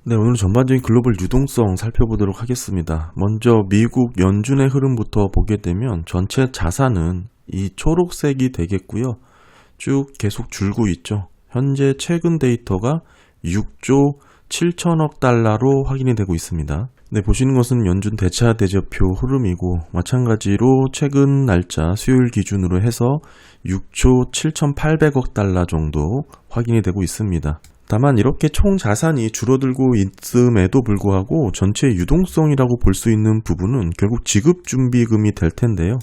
네, 오늘 전반적인 글로벌 유동성 살펴보도록 하겠습니다. 먼저 미국 연준의 흐름부터 보게 되면 전체 자산은 이 초록색이 되겠고요. 쭉 계속 줄고 있죠. 현재 최근 데이터가 6조 7천억 달러로 확인이 되고 있습니다. 네, 보시는 것은 연준 대차 대조표 흐름이고 마찬가지로 최근 날짜 수요일 기준으로 해서 6조 7,800억 달러 정도 확인이 되고 있습니다. 다만 이렇게 총 자산이 줄어들고 있음에도 불구하고 전체 유동성이라고 볼 수 있는 부분은 결국 지급준비금이 될 텐데요.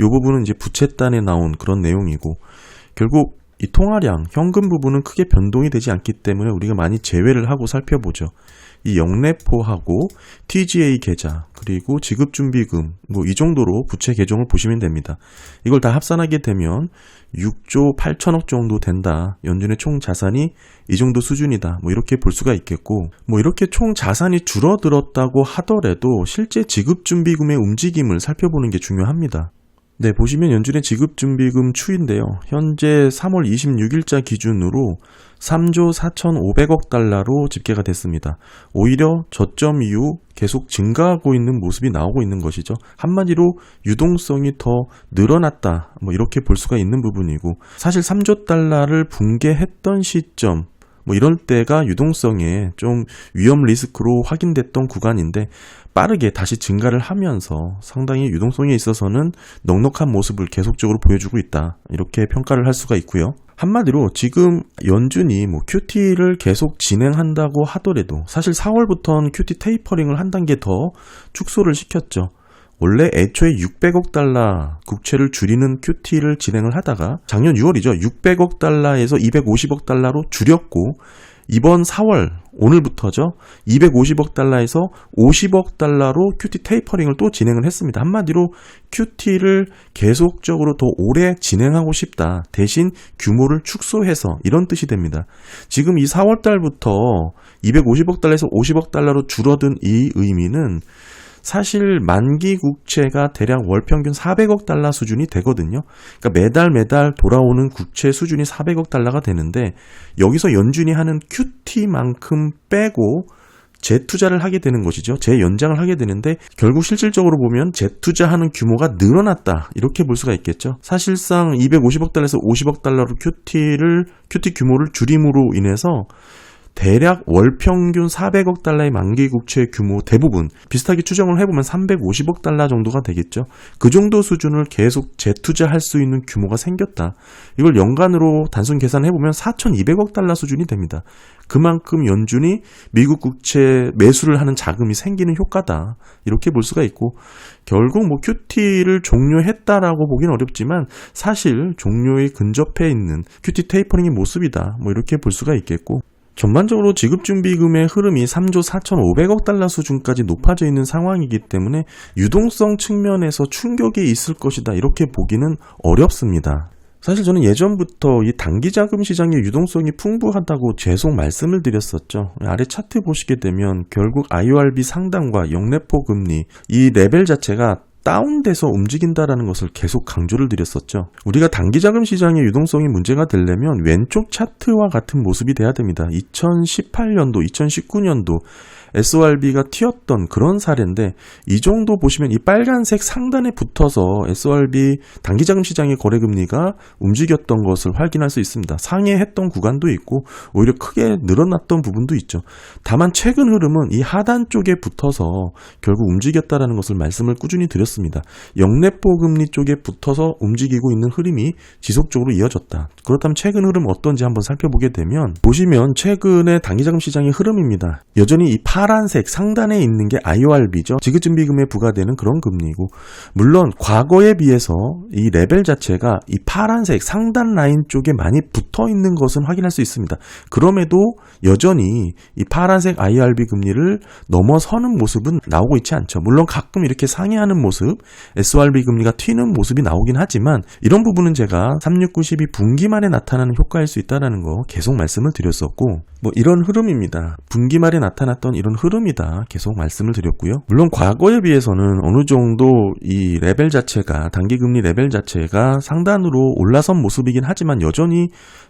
이 부분은 이제 부채단에 나온 그런 내용이고 결국 이 통화량, 현금 부분은 크게 변동이 되지 않기 때문에 우리가 많이 제외를 하고 살펴보죠. 이 영래포하고 TGA 계좌 그리고 지급준비금 이 정도로 부채 계정을 보시면 됩니다. 이걸 다 합산하게 되면 6조 8천억 정도 된다. 연준의 총 자산이 이 정도 수준이다. 이렇게 볼 수가 있겠고 이렇게 총 자산이 줄어들었다고 하더라도 실제 지급준비금의 움직임을 살펴보는 게 중요합니다. 네, 보시면 연준의 지급준비금 추인데요. 현재 3월 26일자 기준으로 3조 4,500억 달러로 집계가 됐습니다. 오히려 저점 이후 계속 증가하고 있는 모습이 나오고 있는 것이죠. 한마디로 유동성이 더 늘어났다. 이렇게 볼 수가 있는 부분이고 사실 3조 달러를 붕괴했던 시점 이럴 때가 유동성에 좀 위험 리스크로 확인됐던 구간인데 빠르게 다시 증가를 하면서 상당히 유동성에 있어서는 넉넉한 모습을 계속적으로 보여주고 있다. 이렇게 평가를 할 수가 있고요. 한마디로 지금 연준이 QT를 계속 진행한다고 하더라도 사실 4월부터는 QT 테이퍼링을 한 단계 더 축소를 시켰죠. 원래 애초에 600억 달러 국채를 줄이는 QT를 진행을 하다가 작년 6월이죠. 600억 달러에서 250억 달러로 줄였고 이번 4월 오늘부터죠. 250억 달러에서 50억 달러로 QT 테이퍼링을 또 진행을 했습니다. 한마디로 QT를 계속적으로 더 오래 진행하고 싶다. 대신 규모를 축소해서 이런 뜻이 됩니다. 지금 이 4월 달부터 250억 달러에서 50억 달러로 줄어든 이 의미는 사실 만기 국채가 대략 월 평균 400억 달러 수준이 되거든요. 그러니까 매달 돌아오는 국채 수준이 400억 달러가 되는데 여기서 연준이 하는 QT만큼 빼고 재투자를 하게 되는 것이죠. 재연장을 하게 되는데 결국 실질적으로 보면 재투자하는 규모가 늘어났다. 이렇게 볼 수가 있겠죠. 사실상 250억 달러에서 50억 달러로 QT 규모를 줄임으로 인해서 대략 월 평균 400억 달러의 만기 국채 규모 대부분 비슷하게 추정을 해보면 350억 달러 정도가 되겠죠. 그 정도 수준을 계속 재투자할 수 있는 규모가 생겼다. 이걸 연간으로 단순 계산해보면 4,200억 달러 수준이 됩니다. 그만큼 연준이 미국 국채 매수를 하는 자금이 생기는 효과다. 이렇게 볼 수가 있고 결국 QT를 종료했다라고 보기는 어렵지만 사실 종료에 근접해 있는 QT 테이퍼링의 모습이다. 이렇게 볼 수가 있겠고 전반적으로 지급준비금의 흐름이 3조 4,500억 달러 수준까지 높아져 있는 상황이기 때문에 유동성 측면에서 충격이 있을 것이다 이렇게 보기는 어렵습니다. 사실 저는 예전부터 이 단기자금 시장의 유동성이 풍부하다고 계속 말씀을 드렸었죠. 아래 차트 보시게 되면 결국 IORB 상단과 영래포 금리 이 레벨 자체가 다운돼서 움직인다라는 것을 계속 강조를 드렸었죠. 우리가 단기자금 시장의 유동성이 문제가 되려면 왼쪽 차트와 같은 모습이 돼야 됩니다. 2018년도, 2019년도 SORB가 튀었던 그런 사례인데 이 정도 보시면 이 빨간색 상단에 붙어서 SORB 단기자금 시장의 거래금리가 움직였던 것을 확인할 수 있습니다. 상회했던 구간도 있고 오히려 크게 늘어났던 부분도 있죠. 다만 최근 흐름은 이 하단 쪽에 붙어서 결국 움직였다라는 것을 말씀을 꾸준히 드렸습니다. 영래포 금리 쪽에 붙어서 움직이고 있는 흐름이 지속적으로 이어졌다. 그렇다면 최근 흐름 어떤지 한번 살펴보게 되면 보시면 최근의 단기자금 시장의 흐름입니다. 여전히 이 파란색 상단에 있는 게 IORB죠. 지급준비금에 부과되는 그런 금리이고 물론 과거에 비해서 이 레벨 자체가 이 파란색 상단 라인 쪽에 많이 붙어 있는 것은 확인할 수 있습니다. 그럼에도 여전히 이 파란색 IORB 금리를 넘어서는 모습은 나오고 있지 않죠. 물론 가끔 이렇게 상회하는 모습, SORB 금리가 튀는 모습이 나오긴 하지만 이런 부분은 제가 3, 6, 9, 12 분기말에 나타나는 효과일 수 있다는 거 계속 말씀을 드렸었고 이런 흐름입니다. 분기말에 나타났던 이런 흐름이다 계속 말씀을 드렸고요. 물론 과거에 비해서는 어느 정도 이 레벨 자체가 단기금리 레벨 자체가 상단으로 올라선 모습이긴 하지만 여전히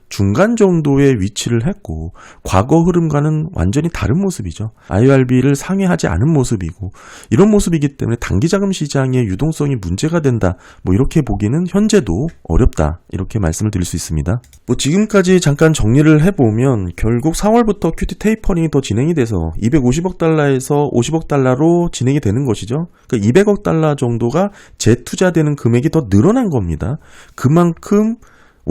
중간 정도의 위치를 했고 과거 흐름과는 완전히 다른 모습이죠. IRB를 상회하지 않은 모습이고 이런 모습이기 때문에 단기자금 시장의 유동성이 문제가 된다. 뭐 이렇게 보기는 현재도 어렵다. 이렇게 말씀을 드릴 수 있습니다. 뭐 지금까지 잠깐 정리를 해보면 결국 4월부터 QT 테이퍼링이 더 진행이 돼서 250억 달러에서 50억 달러로 진행이 되는 것이죠. 그러니까 200억 달러 정도가 재투자되는 금액이 더 늘어난 겁니다. 그만큼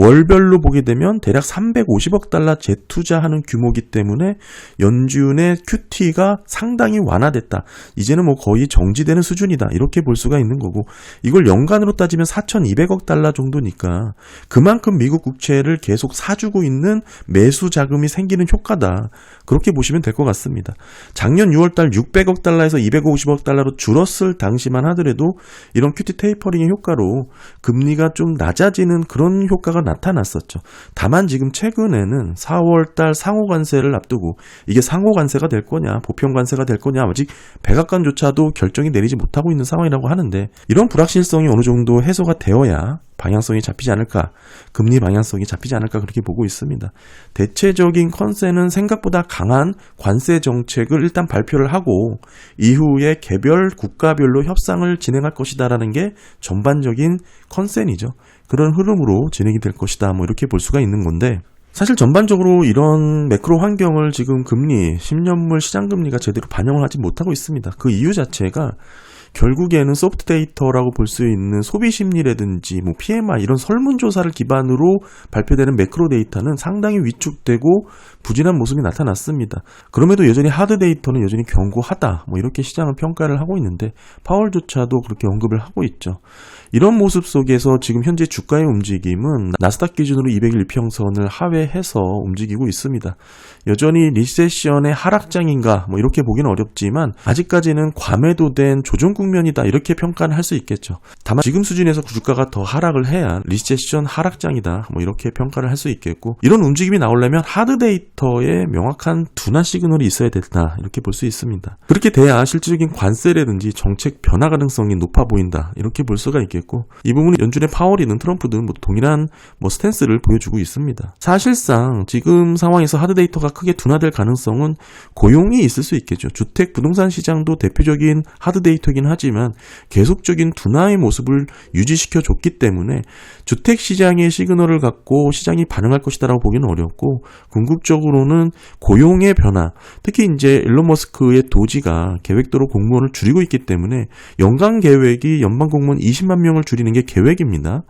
월별로 보게 되면 대략 350억 달러 재투자하는 규모이기 때문에 연준의 QT가 상당히 완화됐다. 이제는 뭐 거의 정지되는 수준이다. 이렇게 볼 수가 있는 거고 이걸 연간으로 따지면 4,200억 달러 정도니까 그만큼 미국 국채를 계속 사주고 있는 매수 자금이 생기는 효과다. 그렇게 보시면 될 것 같습니다. 작년 6월달 600억 달러에서 250억 달러로 줄었을 당시만 하더라도 이런 QT 테이퍼링의 효과로 금리가 좀 낮아지는 그런 효과가 나타났었죠. 다만 지금 최근에는 4월달 상호관세를 앞두고 이게 상호관세가 될 거냐 보편관세가 될 거냐 아직 백악관조차도 결정이 내리지 못하고 있는 상황이라고 하는데 이런 불확실성이 어느 정도 해소가 되어야 방향성이 잡히지 않을까, 금리 방향성이 잡히지 않을까 그렇게 보고 있습니다. 대체적인 컨센은 생각보다 강한 관세 정책을 일단 발표를 하고 이후에 개별 국가별로 협상을 진행할 것이다라는 게 전반적인 컨센이죠. 그런 흐름으로 진행이 될 것이다. 뭐 이렇게 볼 수가 있는 건데 사실 전반적으로 이런 매크로 환경을 지금 금리, 10년물 시장금리가 제대로 반영을 하지 못하고 있습니다. 그 이유 자체가 결국에는 소프트 데이터라고 볼 수 있는 소비 심리라든지 뭐 PMI 이런 설문조사를 기반으로 발표되는 매크로 데이터는 상당히 위축되고 부진한 모습이 나타났습니다. 그럼에도 여전히 하드 데이터는 여전히 견고하다. 뭐 이렇게 시장은 평가를 하고 있는데 파월조차도 그렇게 언급을 하고 있죠. 이런 모습 속에서 지금 현재 주가의 움직임은 나스닥 기준으로 200일 이평선을 하회해서 움직이고 있습니다. 여전히 리세션의 하락장인가 뭐 이렇게 보기는 어렵지만 아직까지는 과매도된 조정 국면이다 이렇게 평가는 할 수 있겠죠. 다만 지금 수준에서 주가가 더 하락을 해야 리세션 하락장이다 뭐 이렇게 평가를 할 수 있겠고 이런 움직임이 나오려면 하드 데이터에 명확한 둔화 시그널이 있어야 된다 이렇게 볼 수 있습니다. 그렇게 돼야 실질적인 관세라든지 정책 변화 가능성이 높아 보인다 이렇게 볼 수가 있겠고 이 부분은 연준의 파월이든 트럼프든 뭐 동일한 스탠스를 보여주고 있습니다. 사실상 지금 상황에서 하드 데이터가 크게 둔화될 가능성은 고용이 있을 수 있겠죠. 주택 부동산 시장도 대표적인 하드 데이터이긴 하지만 계속적인 둔화의 모습을 유지시켜 줬기 때문에 주택 시장의 시그널을 갖고 시장이 반응할 것이다라고 보기는 어렵고 궁극적으로는 고용의 변화, 특히 이제 일론 머스크의 도지가 계획대로 공무원을 줄이고 있기 때문에 연간 계획이 연방 공무원 20만 명을 줄이는 게 계획입니다.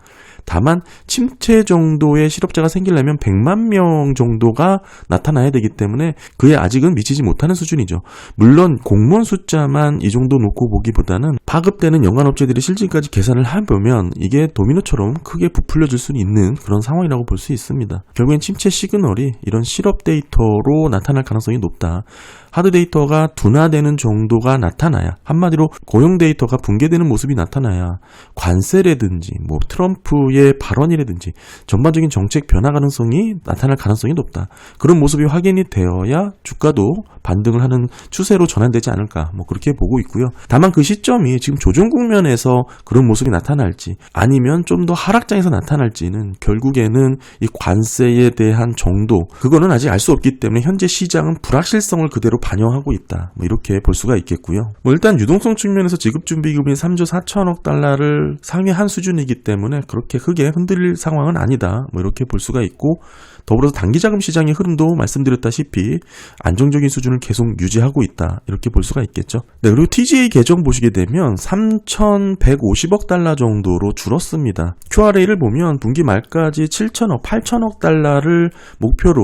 다만 침체 정도의 실업자가 생기려면 100만 명 정도가 나타나야 되기 때문에 그에 아직은 미치지 못하는 수준이죠. 물론 공무원 숫자만 이 정도 놓고 보기보다는 파급되는 연간업체들이 실질까지 계산을 해보면 이게 도미노처럼 크게 부풀려질 수 있는 그런 상황이라고 볼 수 있습니다. 결국엔 침체 시그널이 이런 실업 데이터로 나타날 가능성이 높다. 하드 데이터가 둔화되는 정도가 나타나야 한마디로 고용 데이터가 붕괴되는 모습이 나타나야 관세라든지 뭐 트럼프의 발언이라든지 전반적인 정책 변화 가능성이 나타날 가능성이 높다. 그런 모습이 확인이 되어야 주가도 반등을 하는 추세로 전환되지 않을까 뭐 그렇게 보고 있고요. 다만 그 시점이 지금 조정 국면에서 그런 모습이 나타날지 아니면 좀 더 하락장에서 나타날지는 결국에는 이 관세에 대한 정도 그거는 아직 알 수 없기 때문에 현재 시장은 불확실성을 그대로 반영하고 있다. 뭐 이렇게 볼 수가 있겠고요. 뭐 일단 유동성 측면에서 지급준비금이 3조 4천억 달러를 상회한 수준이기 때문에 그렇게 크게 흔들릴 상황은 아니다. 뭐 이렇게 볼 수가 있고 더불어서 단기자금 시장의 흐름도 말씀드렸다시피 안정적인 수준을 계속 유지하고 있다. 이렇게 볼 수가 있겠죠. 네, 그리고 TGA 계정 보시게 되면 3,150억 달러 정도로 줄었습니다. QRA를 보면 분기 말까지 7천억, 8천억 달러를 목표로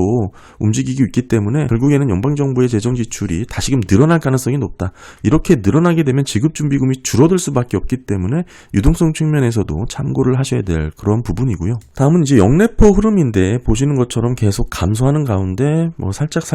움직이고 있기 때문에 결국에는 연방정부의 재정 지출이 다시금 늘어날 가능성이 높다. 이렇게 늘어나게 되면 지급준비금이 줄어들 수밖에 없기 때문에 유동성 측면에서도 참고를 하셔야 될 그런 부분이고요. 다음은 이제 영래포 흐름인데 보시는 것처럼 계속 감소하는 가운데 뭐 살짝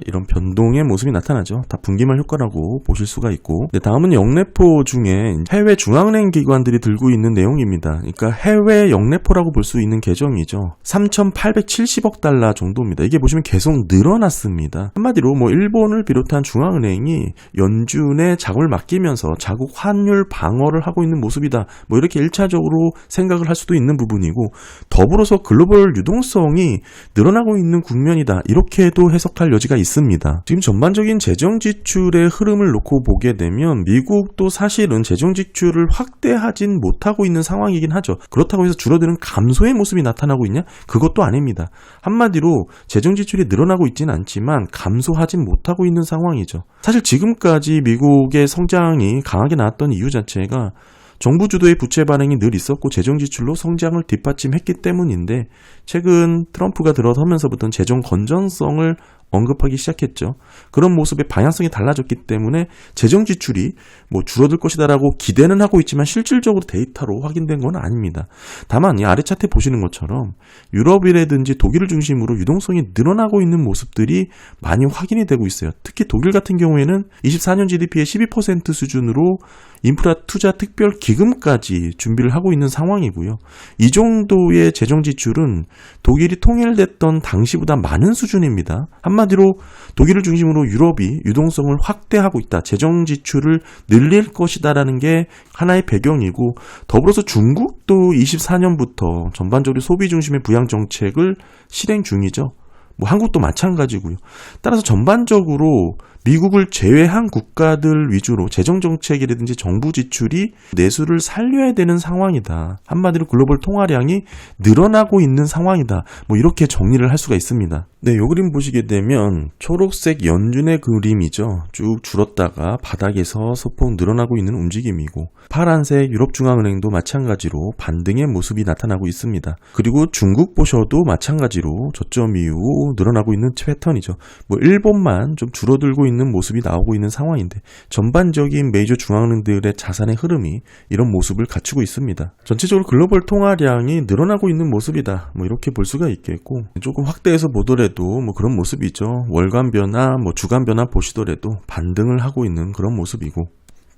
이런 변동의 모습이 나타나죠. 다 분기말 효과라고 보실 수가 있고 네, 다음은 영래포 중에 해외 중앙은행 기관들이 들고 있는 내용입니다. 그러니까 해외 영래포라고 볼 수 있는 계정이죠. 3,870억 달러 정도입니다. 이게 보시면 계속 늘어났습니다. 한마디로 뭐 일본을 비롯한 중앙은행이 연준에 자금을 맡기면서 자국 환율 방어를 하고 있는 모습이다. 뭐 이렇게 1차적으로 생각을 할 수도 있는 부분이고 더불어서 글로벌 유동성이 늘어나고 있는 국면이다. 이렇게도 해석할 여지가 있습니다. 지금 전반적인 재정 지출의 흐름을 놓고 보게 되면 미국도 사실은 재정 지출을 확대하진 못하고 있는 상황이긴 하죠. 그렇다고 해서 줄어드는 감소의 모습이 나타나고 있냐? 그것도 아닙니다. 한마디로 재정 지출이 늘어나고 있지는 않지만 감소하진 못하고 있는 상황이죠. 사실 지금까지 미국의 성장이 강하게 나왔던 이유 자체가 정부 주도의 부채 반응이 늘 있었고 재정 지출로 성장을 뒷받침했기 때문인데 최근 트럼프가 들어서면서부터는 재정 건전성을 언급하기 시작했죠. 그런 모습의 방향성이 달라졌기 때문에 재정 지출이 줄어들 것이다라고 기대는 하고 있지만 실질적으로 데이터로 확인된 건 아닙니다. 다만 이 아래 차트 보시는 것처럼 유럽이라든지 독일을 중심으로 유동성이 늘어나고 있는 모습들이 많이 확인이 되고 있어요. 특히 독일 같은 경우에는 24년 GDP의 12% 수준으로 인프라 투자 특별 기금까지 준비를 하고 있는 상황이고요. 이 정도의 재정 지출은 독일이 통일됐던 당시보다 많은 수준입니다. 한마디로 독일을 중심으로 유럽이 유동성을 확대하고 있다. 재정 지출을 늘릴 것이다라는 게 하나의 배경이고 더불어서 중국도 24년부터 전반적으로 소비 중심의 부양 정책을 실행 중이죠. 한국도 마찬가지고요. 따라서 전반적으로 미국을 제외한 국가들 위주로 재정정책이라든지 정부 지출이 내수를 살려야 되는 상황이다. 한마디로 글로벌 통화량이 늘어나고 있는 상황이다. 이렇게 정리를 할 수가 있습니다. 네, 요 그림 보시게 되면 초록색 연준의 그림이죠. 쭉 줄었다가 바닥에서 소폭 늘어나고 있는 움직임이고 파란색 유럽중앙은행도 마찬가지로 반등의 모습이 나타나고 있습니다. 그리고 중국 보셔도 마찬가지로 저점 이후 늘어나고 있는 패턴이죠. 일본만 좀 줄어들고 있는 모습이 나오고 있는 상황인데 전반적인 메이저 중앙은행들의 자산의 흐름이 이런 모습을 갖추고 있습니다. 전체적으로 글로벌 통화량이 늘어나고 있는 모습이다. 이렇게 볼 수가 있겠고 조금 확대해서 보더라도 그런 모습이 있죠. 월간 변화, 주간 변화 보시더라도 반등을 하고 있는 그런 모습이고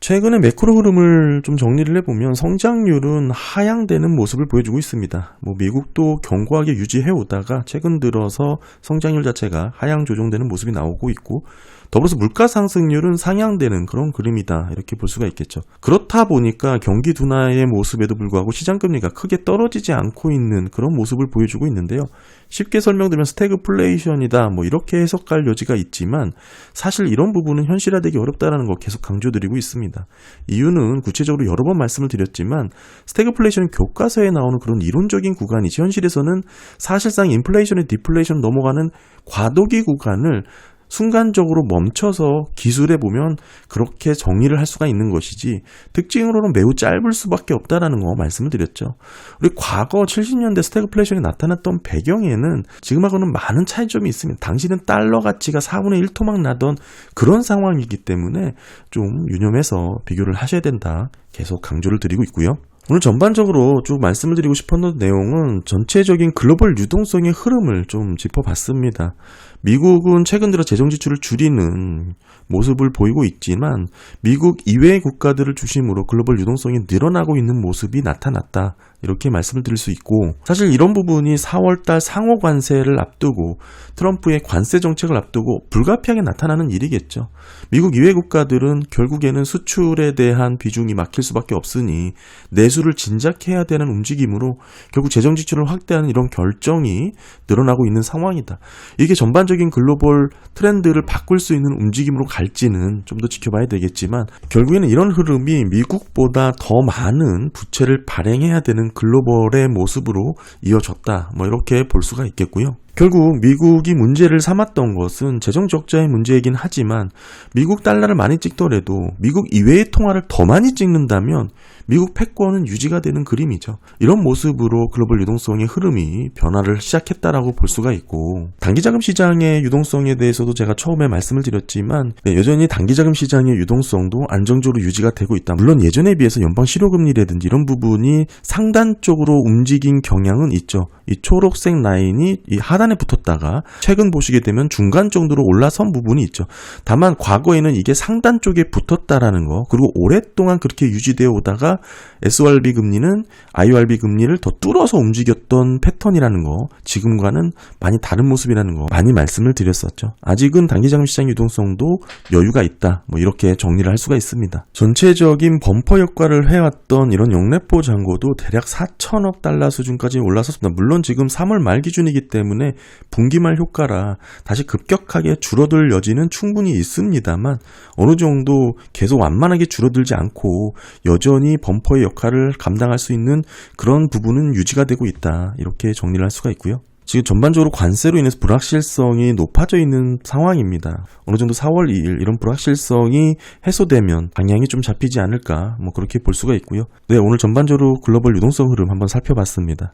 최근에 매크로 흐름을 좀 정리를 해보면 성장률은 하향되는 모습을 보여주고 있습니다. 미국도 견고하게 유지해오다가 최근 들어서 성장률 자체가 하향 조정되는 모습이 나오고 있고 더불어서 물가 상승률은 상향되는 그런 그림이다. 이렇게 볼 수가 있겠죠. 그렇다 보니까 경기 둔화의 모습에도 불구하고 시장금리가 크게 떨어지지 않고 있는 그런 모습을 보여주고 있는데요. 쉽게 설명드리면 스태그플레이션이다. 이렇게 해석할 여지가 있지만 사실 이런 부분은 현실화되기 어렵다는 거 계속 강조드리고 있습니다. 이유는 구체적으로 여러 번 말씀을 드렸지만 스태그플레이션은 교과서에 나오는 그런 이론적인 구간이지 현실에서는 사실상 인플레이션에 디플레이션 넘어가는 과도기 구간을 순간적으로 멈춰서 기술해 보면 그렇게 정의를 할 수가 있는 것이지 특징으로는 매우 짧을 수밖에 없다라는 거 말씀을 드렸죠. 우리 과거 70년대 스태그플레이션이 나타났던 배경에는 지금하고는 많은 차이점이 있습니다. 당시는 달러 가치가 4분의 1 토막 나던 그런 상황이기 때문에 좀 유념해서 비교를 하셔야 된다. 계속 강조를 드리고 있고요. 오늘 전반적으로 쭉 말씀을 드리고 싶었던 내용은 전체적인 글로벌 유동성의 흐름을 좀 짚어봤습니다. 미국은 최근 들어 재정 지출을 줄이는 모습을 보이고 있지만 미국 이외의 국가들을 중심으로 글로벌 유동성이 늘어나고 있는 모습이 나타났다. 이렇게 말씀을 드릴 수 있고 사실 이런 부분이 4월달 상호 관세를 앞두고 트럼프의 관세 정책을 앞두고 불가피하게 나타나는 일이겠죠. 미국 이외 국가들은 결국에는 수출에 대한 비중이 막힐 수밖에 없으니 내수를 진작해야 되는 움직임으로 결국 재정 지출을 확대하는 이런 결정이 늘어나고 있는 상황이다. 이게 전반적인 글로벌 트렌드를 바꿀 수 있는 움직임으로 갈지는 좀 더 지켜봐야 되겠지만 결국에는 이런 흐름이 미국보다 더 많은 부채를 발행해야 되는 글로벌의 모습으로 이어졌다. 이렇게 볼 수가 있겠고요. 결국 미국이 문제를 삼았던 것은 재정 적자의 문제이긴 하지만 미국 달러를 많이 찍더라도 미국 이외의 통화를 더 많이 찍는다면 미국 패권은 유지가 되는 그림이죠. 이런 모습으로 글로벌 유동성의 흐름이 변화를 시작했다라고 볼 수가 있고 단기자금 시장의 유동성에 대해서도 제가 처음에 말씀을 드렸지만 여전히 단기자금 시장의 유동성도 안정적으로 유지가 되고 있다. 물론 예전에 비해서 연방 실효금리라든지 이런 부분이 상단 쪽으로 움직인 경향은 있죠. 이 초록색 라인이 이 하단에 붙었다가 최근 보시게 되면 중간 정도로 올라선 부분이 있죠. 다만 과거에는 이게 상단 쪽에 붙었다라는 거 그리고 오랫동안 그렇게 유지되어 오다가 SORB 금리는 IORB 금리를 더 뚫어서 움직였던 패턴이라는 거 지금과는 많이 다른 모습이라는 거 많이 말씀을 드렸었죠. 아직은 단기자금 시장 유동성도 여유가 있다. 이렇게 정리를 할 수가 있습니다. 전체적인 범퍼 효과를 해왔던 이런 영래포 잔고도 대략 4천억 달러 수준까지 올라섰습니다. 물론 지금 3월 말 기준이기 때문에 분기말 효과라 다시 급격하게 줄어들 여지는 충분히 있습니다만 어느 정도 계속 완만하게 줄어들지 않고 여전히 범퍼의 역할을 감당할 수 있는 그런 부분은 유지가 되고 있다. 이렇게 정리를 할 수가 있고요. 지금 전반적으로 관세로 인해서 불확실성이 높아져 있는 상황입니다. 어느 정도 4월 2일 이런 불확실성이 해소되면 방향이 좀 잡히지 않을까 그렇게 볼 수가 있고요. 네, 오늘 전반적으로 글로벌 유동성 흐름 한번 살펴봤습니다.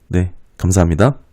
네, 감사합니다.